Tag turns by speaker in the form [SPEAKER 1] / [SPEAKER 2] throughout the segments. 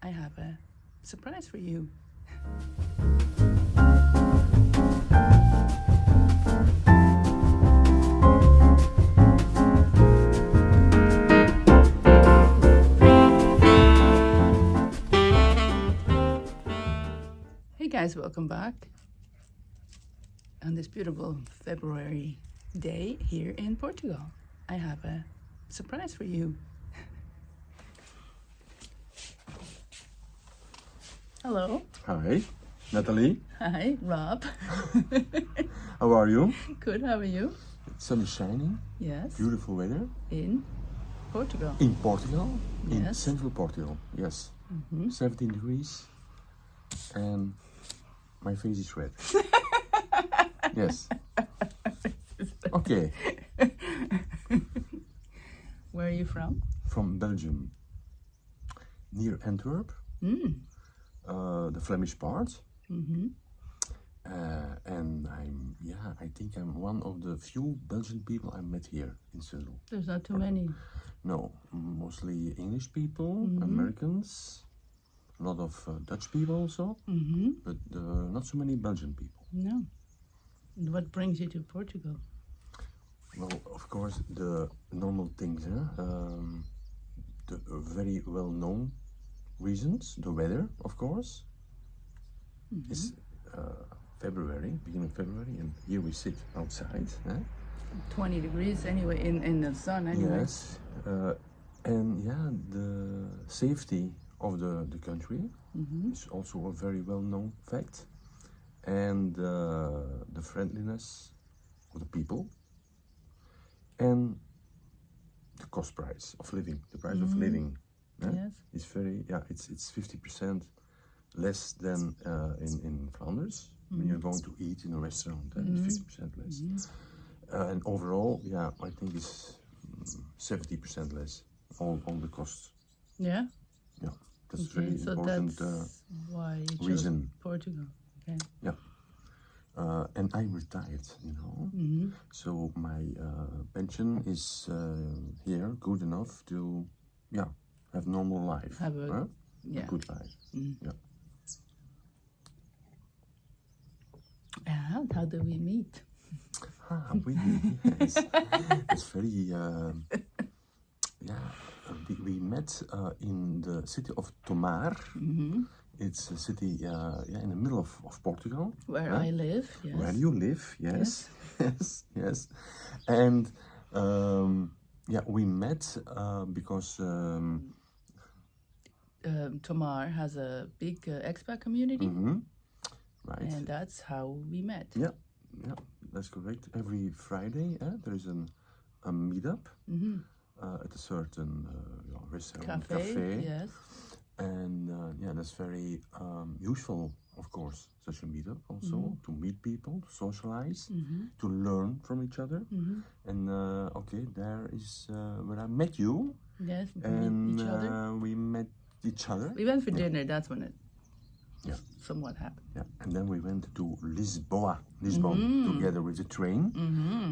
[SPEAKER 1] I have a surprise for you. Hey guys, welcome back on this beautiful February day here in Portugal. I have a surprise for you. Hello.
[SPEAKER 2] Hi, Natalie.
[SPEAKER 1] Hi, Rob.
[SPEAKER 2] How are you?
[SPEAKER 1] Good, how are you?
[SPEAKER 2] The sun is shining.
[SPEAKER 1] Yes.
[SPEAKER 2] Beautiful weather.
[SPEAKER 1] In Portugal.
[SPEAKER 2] In Portugal. In
[SPEAKER 1] Yes.
[SPEAKER 2] Central Portugal. Yes. 17 degrees. And my face is red. Yes. Okay.
[SPEAKER 1] Where are you from?
[SPEAKER 2] From Belgium. Near Antwerp. The Flemish part. And I think I'm one of the few Belgian people I met here in Central.
[SPEAKER 1] There's not too many.
[SPEAKER 2] No, mostly English people, Americans, a lot of Dutch people also, but not so many Belgian people.
[SPEAKER 1] No. And what brings you to Portugal?
[SPEAKER 2] Well, of course, the normal things, the very well-known reasons, the weather, of course. It's February, beginning of February, and here we sit outside.
[SPEAKER 1] 20 degrees anyway, in the sun anyway.
[SPEAKER 2] Yes, and the safety of the country is also a very well-known fact, and the friendliness of the people, and the cost price of living, the price of living.
[SPEAKER 1] Yes.
[SPEAKER 2] It's very, it's 50% less than in Flanders. When you're going to eat in a restaurant, it's 50% less. And overall, I think it's 70% less, all the costs.
[SPEAKER 1] Yeah?
[SPEAKER 2] Yeah, that's
[SPEAKER 1] Okay,
[SPEAKER 2] very
[SPEAKER 1] so
[SPEAKER 2] important
[SPEAKER 1] that's why you chose
[SPEAKER 2] reason.
[SPEAKER 1] Portugal. Okay.
[SPEAKER 2] Yeah. And I'm retired, so my pension is here good enough to, have normal life.
[SPEAKER 1] Have a
[SPEAKER 2] good life. Yeah.
[SPEAKER 1] And how do we meet?
[SPEAKER 2] Yes. It's very, we met in the city of Tomar. It's a city in the middle of Portugal.
[SPEAKER 1] Where I live, yes.
[SPEAKER 2] Where you live, yes. Yes. And we met because
[SPEAKER 1] Tomar has a big expat community,
[SPEAKER 2] right.
[SPEAKER 1] and that's how we met.
[SPEAKER 2] Yeah, that's correct. Every Friday there is a meetup at a certain restaurant, cafe.
[SPEAKER 1] Yes.
[SPEAKER 2] And that's very useful, of course, such a meetup also, to meet people, to socialize, to learn from each other. And there is where I met you.
[SPEAKER 1] Yes, we
[SPEAKER 2] And
[SPEAKER 1] meet each other.
[SPEAKER 2] we met each other.
[SPEAKER 1] We went for dinner, that's when it
[SPEAKER 2] Yeah.
[SPEAKER 1] somewhat happened.
[SPEAKER 2] Yeah, and then we went to Lisbon together with the train.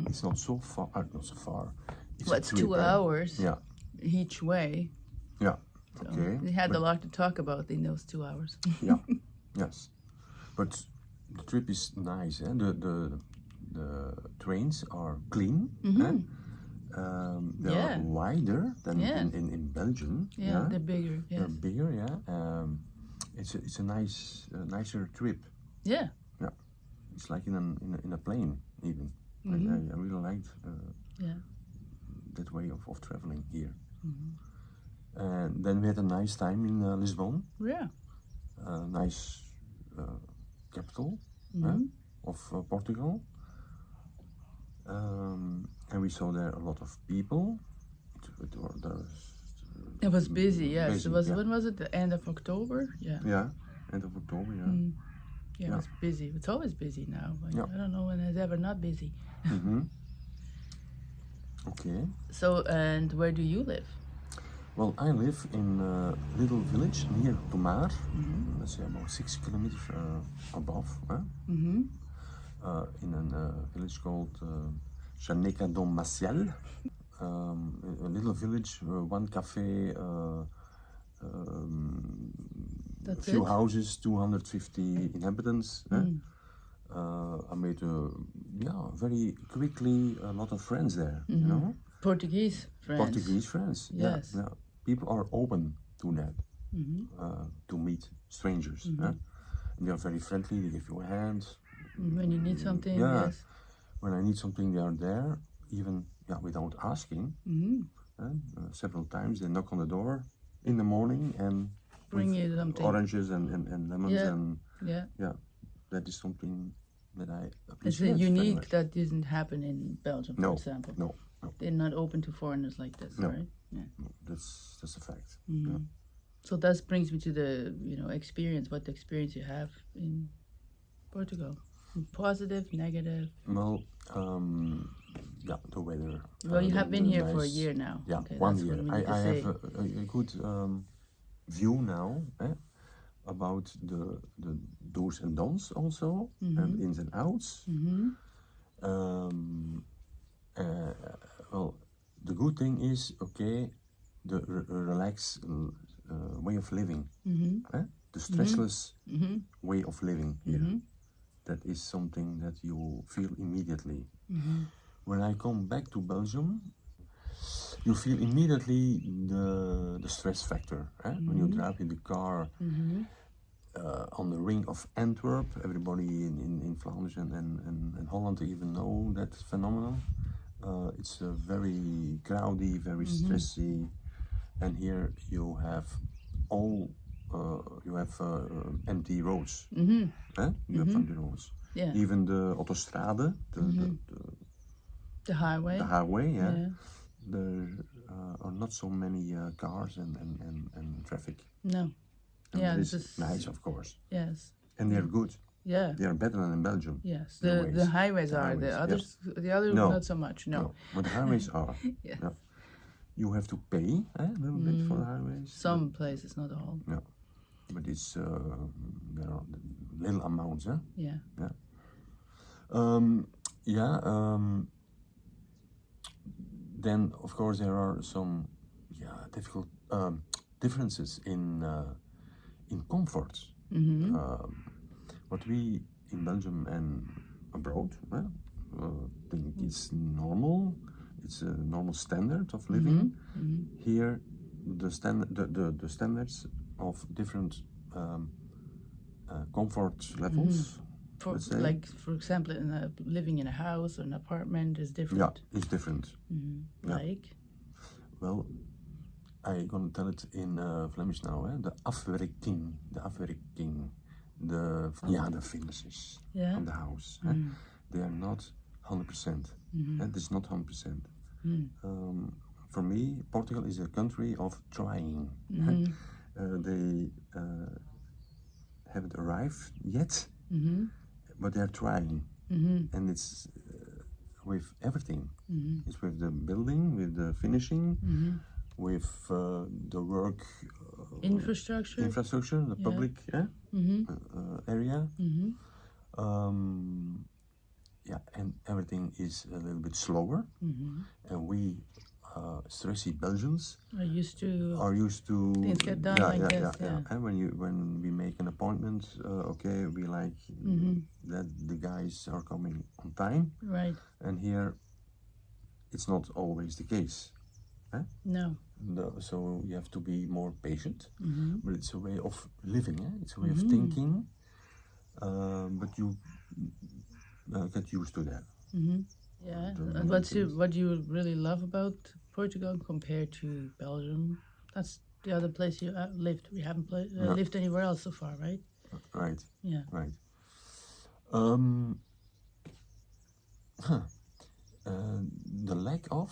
[SPEAKER 2] It's not so far, not so far. It's
[SPEAKER 1] Well, it's 2 hours
[SPEAKER 2] Yeah,
[SPEAKER 1] each way.
[SPEAKER 2] yeah,
[SPEAKER 1] So
[SPEAKER 2] okay.
[SPEAKER 1] we had a lot to talk about in those 2 hours.
[SPEAKER 2] Yeah, yes. But the trip is nice, the trains are clean. They are wider than in Belgium.
[SPEAKER 1] Yeah, they're bigger. Yes.
[SPEAKER 2] They're bigger, It's a nicer trip.
[SPEAKER 1] Yeah.
[SPEAKER 2] Yeah, it's like in a plane even. I really liked that way of traveling here. And then we had a nice time in Lisbon.
[SPEAKER 1] Yeah.
[SPEAKER 2] Nice capital of Portugal. And we saw there a lot of people.
[SPEAKER 1] It was busy, yes.
[SPEAKER 2] Busy,
[SPEAKER 1] It was, when was it? The end of October? Yeah.
[SPEAKER 2] Yeah, end of October,
[SPEAKER 1] Yeah, it was busy. It's always busy now. Like,
[SPEAKER 2] Yeah.
[SPEAKER 1] I don't know when it's ever not busy.
[SPEAKER 2] Okay.
[SPEAKER 1] So, and where do you live?
[SPEAKER 2] Well, I live in a little village near Tomar. Let's say about 6 kilometers above. In a village called Chaneca do Maciel. A little village, one cafe,
[SPEAKER 1] That's
[SPEAKER 2] few
[SPEAKER 1] it?
[SPEAKER 2] houses, 250 inhabitants. I made very quickly a lot of friends there. You know,
[SPEAKER 1] Portuguese friends.
[SPEAKER 2] Portuguese friends.
[SPEAKER 1] Yes.
[SPEAKER 2] Yeah. People are open to that, to meet strangers. And they are very friendly. They give you a hand.
[SPEAKER 1] When you need something,
[SPEAKER 2] Yeah.
[SPEAKER 1] yes.
[SPEAKER 2] When I need something, they are there, even without asking. Several times they knock on the door in the morning and
[SPEAKER 1] Bring
[SPEAKER 2] with
[SPEAKER 1] you something.
[SPEAKER 2] oranges and lemons and
[SPEAKER 1] Yeah.
[SPEAKER 2] that is something that I
[SPEAKER 1] It's
[SPEAKER 2] appreciate.
[SPEAKER 1] a
[SPEAKER 2] very
[SPEAKER 1] unique
[SPEAKER 2] much.
[SPEAKER 1] that doesn't happen in Belgium, for example.
[SPEAKER 2] No.
[SPEAKER 1] They're not open to foreigners like this,
[SPEAKER 2] No.
[SPEAKER 1] right? Yeah.
[SPEAKER 2] No, that's a fact.
[SPEAKER 1] So that brings me to the experience. What the experience you have in Portugal? Positive, negative.
[SPEAKER 2] Well, the weather.
[SPEAKER 1] Well, you have been here for a
[SPEAKER 2] nice-
[SPEAKER 1] year now.
[SPEAKER 2] Yeah,
[SPEAKER 1] Okay,
[SPEAKER 2] 1
[SPEAKER 1] that's
[SPEAKER 2] year.
[SPEAKER 1] what we
[SPEAKER 2] I
[SPEAKER 1] need to say.
[SPEAKER 2] have a good view now about the do's and don'ts also, and ins and outs. Well, the good thing is the relaxed way of living, the stressless way of living here. That is something that you feel immediately. When I come back to Belgium, you feel immediately the stress factor. When you drive in the car on the ring of Antwerp, everybody in Flanders and Holland even know that phenomenon. It's very crowdy, very stressy, and here you have empty roads. You have empty roads.
[SPEAKER 1] Yeah.
[SPEAKER 2] Even the autostrade,
[SPEAKER 1] The highway.
[SPEAKER 2] the highway, there are not so many cars and traffic.
[SPEAKER 1] No.
[SPEAKER 2] And
[SPEAKER 1] Yeah,
[SPEAKER 2] this
[SPEAKER 1] this
[SPEAKER 2] is
[SPEAKER 1] is
[SPEAKER 2] nice, of course,
[SPEAKER 1] yes.
[SPEAKER 2] and they're good.
[SPEAKER 1] Yeah.
[SPEAKER 2] They are better than in Belgium.
[SPEAKER 1] Yes.
[SPEAKER 2] the
[SPEAKER 1] The
[SPEAKER 2] ways.
[SPEAKER 1] highways
[SPEAKER 2] The
[SPEAKER 1] are
[SPEAKER 2] highways,
[SPEAKER 1] the others. The other
[SPEAKER 2] No.
[SPEAKER 1] not so much. No.
[SPEAKER 2] But the highways are.
[SPEAKER 1] Yeah.
[SPEAKER 2] Yeah. You have to pay a little bit for the highways.
[SPEAKER 1] Some places, not all.
[SPEAKER 2] Yeah, but it's there are little amounts.
[SPEAKER 1] Yeah.
[SPEAKER 2] Then of course there are some difficult differences in comfort. What we in Belgium and abroad think is normal. It's a normal standard of living. Here, the standards of different comfort levels.
[SPEAKER 1] For
[SPEAKER 2] let's say.
[SPEAKER 1] like, for example, living in a house or an apartment is different.
[SPEAKER 2] Yeah, it's different. Yeah.
[SPEAKER 1] Like.
[SPEAKER 2] Well, I'm gonna tell it in Flemish now. The afwerking, the finishes
[SPEAKER 1] Yeah.
[SPEAKER 2] of the house. They are not 100%. It is not 100%. For me, Portugal is a country of trying. They haven't arrived yet, but they are trying, and it's with everything. It's with the building, with the finishing, with the work
[SPEAKER 1] Infrastructure.
[SPEAKER 2] the public area. And everything is a little bit slower, and we stressy Belgians
[SPEAKER 1] Are used to.
[SPEAKER 2] things
[SPEAKER 1] get done like this, yeah.
[SPEAKER 2] And when we make an appointment, we like that the guys are coming on time,
[SPEAKER 1] Right.
[SPEAKER 2] and here it's not always the case.
[SPEAKER 1] No.
[SPEAKER 2] So you have to be more patient, but it's a way of living. It's a way of thinking, but you get used to that.
[SPEAKER 1] Yeah.
[SPEAKER 2] The
[SPEAKER 1] And what
[SPEAKER 2] things.
[SPEAKER 1] you really love about Portugal compared to Belgium? That's the other place you lived. We haven't lived anywhere else so far, right?
[SPEAKER 2] Right.
[SPEAKER 1] Yeah.
[SPEAKER 2] Right. The lack of,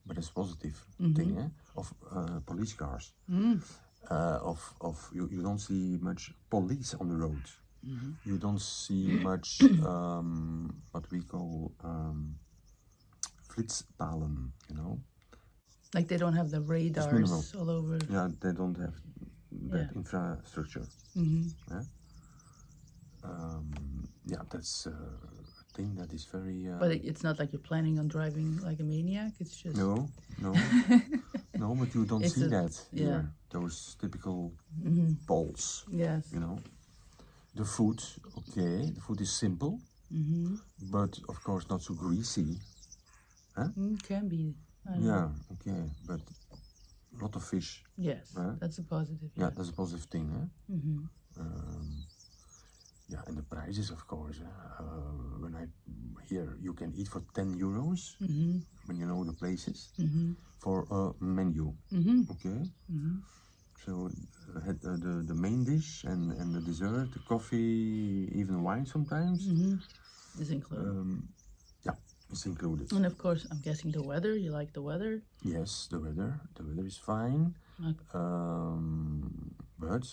[SPEAKER 2] but it's positive thing, of police cars. You don't see much police on the road. You don't see much what we call flitspalen,
[SPEAKER 1] Like they don't have the radars
[SPEAKER 2] minimal.
[SPEAKER 1] all over.
[SPEAKER 2] Yeah, they don't have that
[SPEAKER 1] Yeah.
[SPEAKER 2] infrastructure. That's a thing that is very.
[SPEAKER 1] But it's not like you're planning on driving like a maniac. It's just.
[SPEAKER 2] No, but you don't
[SPEAKER 1] It's
[SPEAKER 2] see
[SPEAKER 1] a-
[SPEAKER 2] that
[SPEAKER 1] yeah.
[SPEAKER 2] here. Those typical falls.
[SPEAKER 1] Yes.
[SPEAKER 2] You know, the food, okay, the food is simple, but of course not so greasy. Huh?
[SPEAKER 1] Can be. I don't
[SPEAKER 2] Yeah,
[SPEAKER 1] know.
[SPEAKER 2] okay, but a lot of fish.
[SPEAKER 1] Yes,
[SPEAKER 2] Huh?
[SPEAKER 1] that's a positive.
[SPEAKER 2] Yeah, that's a positive thing. Huh? Yeah, and the prices, of course. When I here, you can eat for 10 euros when you know the places for a menu. Okay, so the main dish and the dessert, the coffee, even wine sometimes.
[SPEAKER 1] Is included.
[SPEAKER 2] Yeah, it's included.
[SPEAKER 1] And of course, I'm guessing the weather. You like the weather?
[SPEAKER 2] Yes, the weather is fine. But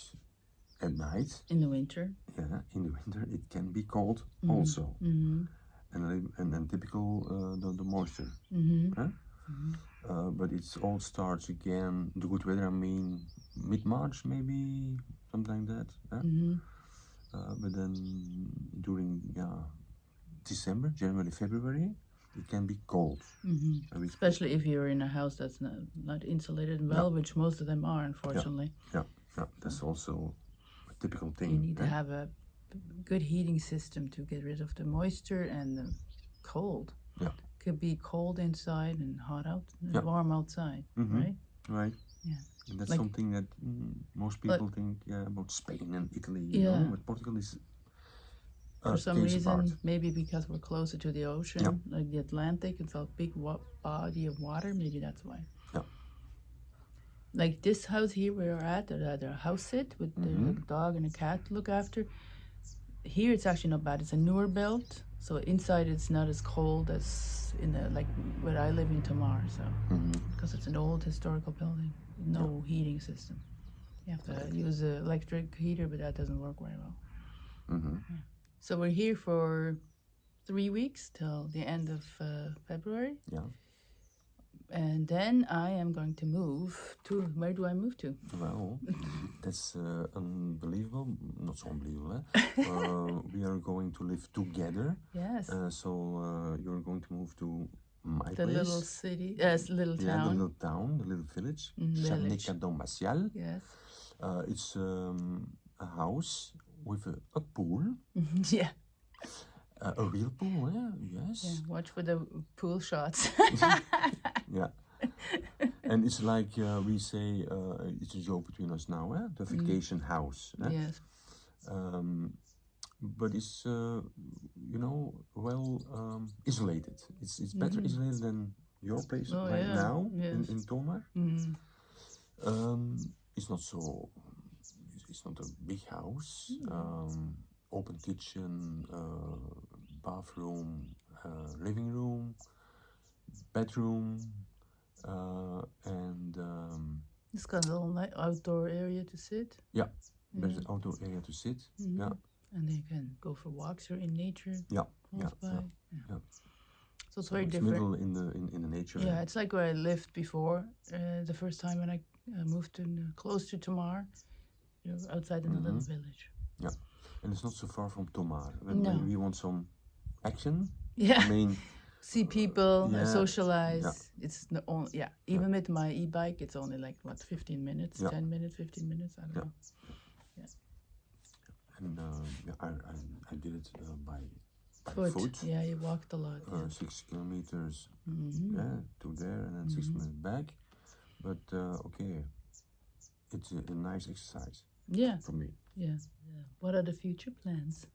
[SPEAKER 2] at night,
[SPEAKER 1] In the winter.
[SPEAKER 2] yeah, in the winter it can be cold also, and typical the moisture. Huh? But it all starts again. The good weather, I mean, mid-March maybe, something like that. Huh? But then during December, January, February, it can be cold.
[SPEAKER 1] Especially if you're in a house that's not insulated well, which most of them are, unfortunately.
[SPEAKER 2] Yeah, that's also a typical thing.
[SPEAKER 1] You need to have a good heating system to get rid of the moisture and the cold.
[SPEAKER 2] Yeah.
[SPEAKER 1] Could be cold inside and hot out, and warm outside, right?
[SPEAKER 2] Right.
[SPEAKER 1] Yeah.
[SPEAKER 2] And that's something that most people think about Spain and Italy, you know, but Portugal is
[SPEAKER 1] for some reason, maybe because we're closer to the ocean, like the Atlantic, it's a big body of water. Maybe that's why.
[SPEAKER 2] Yeah.
[SPEAKER 1] Like this house here we're at, the house sit with the dog and a cat to look after. Here it's actually not bad. It's a newer built, so inside it's not as cold as in the like where I live in Tomar. So because it's an old historical building, no heating system. You have to use an electric heater, but that doesn't work very well. So we're here for 3 weeks till the end of February.
[SPEAKER 2] Yeah.
[SPEAKER 1] And then I am going to move to, where do I move to?
[SPEAKER 2] Well, that's unbelievable. Not so unbelievable. We are going to live together.
[SPEAKER 1] Yes.
[SPEAKER 2] So you're going to move to my
[SPEAKER 1] the
[SPEAKER 2] place.
[SPEAKER 1] Little city, little town.
[SPEAKER 2] Yeah, the little town, the little village.
[SPEAKER 1] Village. Yes.
[SPEAKER 2] It's a house with a pool.
[SPEAKER 1] Yeah.
[SPEAKER 2] A real pool, yes.
[SPEAKER 1] Yeah, watch for the pool shots.
[SPEAKER 2] Yeah. And it's like we say, it's a joke between us now, the vacation house.
[SPEAKER 1] Yes.
[SPEAKER 2] But it's, well isolated. It's better isolated than your place now in Tomar. It's not so, it's not a big house. Open kitchen, bathroom, living room, bedroom, and
[SPEAKER 1] It's got a little outdoor area to sit.
[SPEAKER 2] yeah, there's an outdoor area to sit. Yeah,
[SPEAKER 1] and you can go for walks or in nature.
[SPEAKER 2] Yeah,
[SPEAKER 1] So it's very
[SPEAKER 2] it's
[SPEAKER 1] different.
[SPEAKER 2] middle in the nature.
[SPEAKER 1] Yeah, it's like where I lived before. The first time when I moved to close to Tomar, outside in a little village.
[SPEAKER 2] Yeah, and it's not so far from Tomar.
[SPEAKER 1] No.
[SPEAKER 2] When we want some action,
[SPEAKER 1] Yeah.
[SPEAKER 2] I mean,
[SPEAKER 1] see people,
[SPEAKER 2] yeah,
[SPEAKER 1] socialize.
[SPEAKER 2] yeah.
[SPEAKER 1] It's the only, even with my e-bike, it's only like, 15 minutes, 10 minutes, 15 minutes, I don't know.
[SPEAKER 2] And I did it by foot.
[SPEAKER 1] Yeah, you walked a lot.
[SPEAKER 2] 6 kilometers to there and then 6 minutes back. But okay, it's a nice exercise for me.
[SPEAKER 1] Yeah. What are the future plans?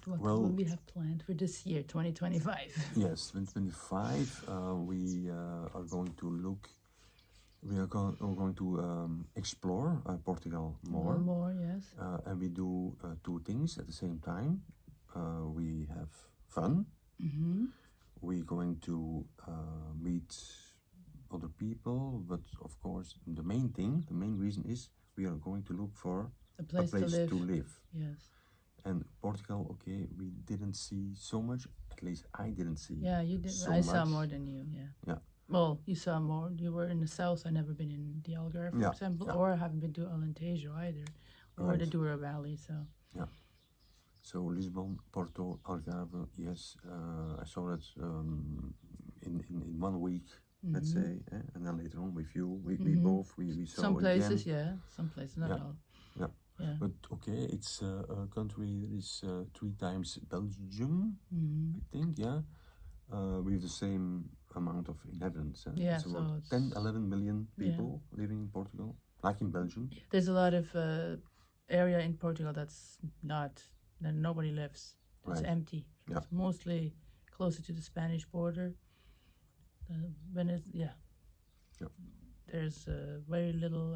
[SPEAKER 1] What will we have planned for this year, 2025?
[SPEAKER 2] Yes, 2025, we are going to look. We are going to explore Portugal more.
[SPEAKER 1] More, yes.
[SPEAKER 2] And we do 2 things at the same time. We have fun. We're going to meet other people, but of course, the main reason is we are going to look for
[SPEAKER 1] a place to live. Yes.
[SPEAKER 2] And Portugal, okay, we didn't see so much. At least I didn't see.
[SPEAKER 1] Yeah, you did. I saw more than you. Yeah. Well, you saw more. You were in the south. I've never been in the Algarve, for example, or I haven't been to Alentejo either, or the Douro Valley. So. Yeah.
[SPEAKER 2] So Lisbon, Porto, Algarve. Yes, I saw that in 1 week. Let's say, and then later on with you, we both we saw
[SPEAKER 1] some places,
[SPEAKER 2] again.
[SPEAKER 1] Some places, not all.
[SPEAKER 2] Yeah. Okay, it's a country that is 3 times Belgium, I think, yeah. With the same amount of inhabitants.
[SPEAKER 1] Yeah,
[SPEAKER 2] it's
[SPEAKER 1] so
[SPEAKER 2] about
[SPEAKER 1] it's
[SPEAKER 2] 10, 11 million people living in Portugal, like in Belgium.
[SPEAKER 1] There's a lot of area in Portugal that's not, that nobody lives. It's
[SPEAKER 2] Right.
[SPEAKER 1] empty.
[SPEAKER 2] Yeah.
[SPEAKER 1] It's mostly closer to the Spanish border.
[SPEAKER 2] Yeah.
[SPEAKER 1] There's very little,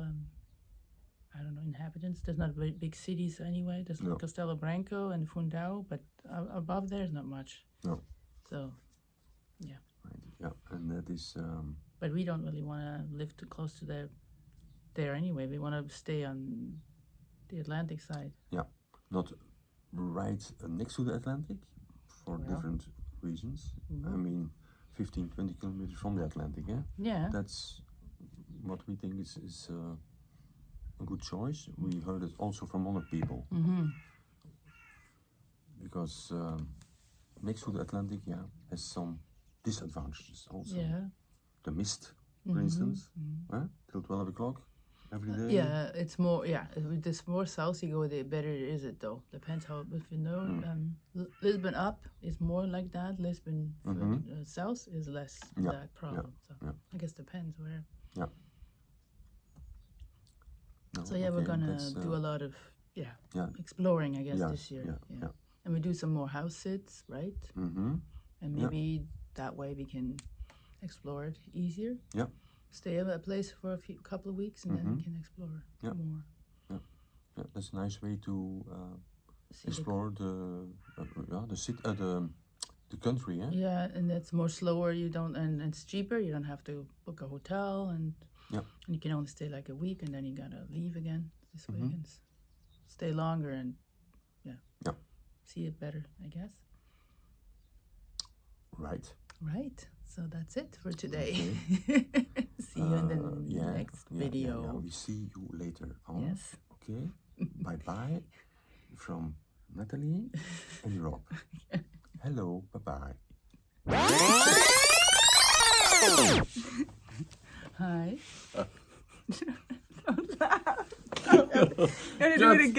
[SPEAKER 1] I don't know, inhabitants. There's not very big cities anyway. There's
[SPEAKER 2] No.
[SPEAKER 1] Castelo Branco and Fundão, but above there's not much.
[SPEAKER 2] No.
[SPEAKER 1] So, yeah.
[SPEAKER 2] Right. Yeah, and that is.
[SPEAKER 1] But we don't really want to live too close to there anyway. We want to stay on the Atlantic side.
[SPEAKER 2] Yeah, not right next to the Atlantic for different reasons. I mean, 15, 20 kilometers from the Atlantic. Yeah.
[SPEAKER 1] Yeah.
[SPEAKER 2] That's what we think is a good choice. We heard it also from other people. Because next to the Atlantic, has some disadvantages also.
[SPEAKER 1] Yeah.
[SPEAKER 2] The mist, for instance, till 12 o'clock every day.
[SPEAKER 1] Yeah, it's more. Yeah, the more south you go, the better is it though. Depends how. If you know, Lisbon up is more like that. Lisbon south is less that problem. So I guess depends where.
[SPEAKER 2] Yeah. No,
[SPEAKER 1] So we're gonna do a lot of exploring, I guess, this year.
[SPEAKER 2] Yeah.
[SPEAKER 1] And we do some more house sits, right? And maybe that way we can explore it easier.
[SPEAKER 2] Yeah.
[SPEAKER 1] Stay at a place for couple of weeks and then we can explore more.
[SPEAKER 2] Yeah, that's a nice way to explore the country.
[SPEAKER 1] Yeah, and it's more slower. You don't, and it's cheaper. You don't have to book a hotel, and you can only stay like a week, and then you gotta leave again. This way you can stay longer and see it better, I guess. Right. So that's it for today. See you in the next video.
[SPEAKER 2] Yeah. We see you later on.
[SPEAKER 1] Yes.
[SPEAKER 2] Okay. Bye-bye from Natalie and Rob. Hello. Bye-bye.
[SPEAKER 1] Hi. Don't laugh. I'm gonna do it again.